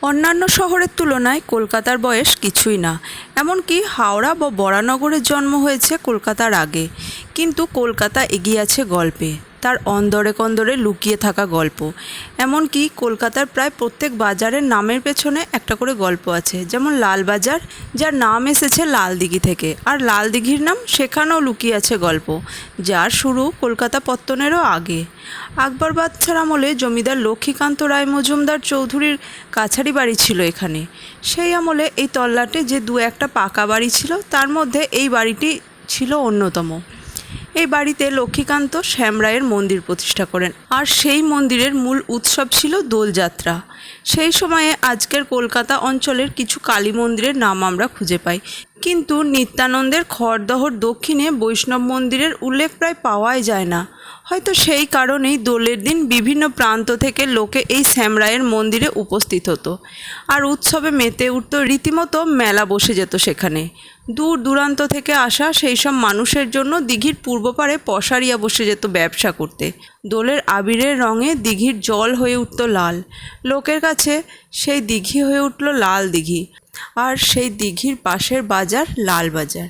অন্যান্য শহরের তুলনায় কলকাতার বয়স কিছুই না। এমনকি হাওড়া বা বরানগরের জন্ম হয়েছে কলকাতার আগে, কিন্তু কলকাতা এগিয়ে আছে গল্পে, তার অন্দরে কন্দরে লুকিয়ে থাকা গল্প। এমনকি কলকাতার প্রায় প্রত্যেক বাজারের নামের পেছনে একটা করে গল্প আছে। যেমন লালবাজার, যার নাম এসেছে লালদিঘি থেকে, আর লালদিঘির নাম সেখানেও লুকিয়ে আছে গল্প, যার শুরু কলকাতা পত্তনেরও আগে। আকবর বাদশার আমলে জমিদার লক্ষ্মীকান্ত রায় মজুমদার চৌধুরীর কাছারি বাড়ি ছিল এখানে। সেই আমলে এই তল্লাটে যে দু একটা পাকা বাড়ি ছিল, তার মধ্যে এই বাড়িটি ছিল অন্যতম। এই বাড়িতে লক্ষ্মীকান্ত শ্যামরায়ের মন্দির প্রতিষ্ঠা করেন, আর সেই মন্দিরের মূল উৎসব ছিল দোলযাত্রা। সেই সময়ে আজকের কলকাতা অঞ্চলের কিছু কালী মন্দিরের নাম আমরা খুঁজে পাই, কিন্তু নিত্যানন্দের খড়দহর দক্ষিণে বৈষ্ণব মন্দিরের উল্লেখ প্রায় পাওয়াই যায় না। হয়তো সেই কারণেই দোলের দিন বিভিন্ন প্রান্ত থেকে লোকে এই শ্যামরায়ের মন্দিরে উপস্থিত হতো, আর উৎসবে মেতে উঠত, রীতিমতো মেলা বসে যেত সেখানে। দূর দূরান্ত থেকে আসা সেই সব মানুষের জন্য দিঘির পূর্ব পাড়ে পশারিয়া বসে যেত ব্যবসা করতে। দোলের আবিরের রঙে দিঘির জল হয়ে উঠত লাল। লোকের কাছে সেই দিঘি হয়ে উঠল লাল দিঘি, আর সেই দিঘির পাশের বাজার লালবাজার।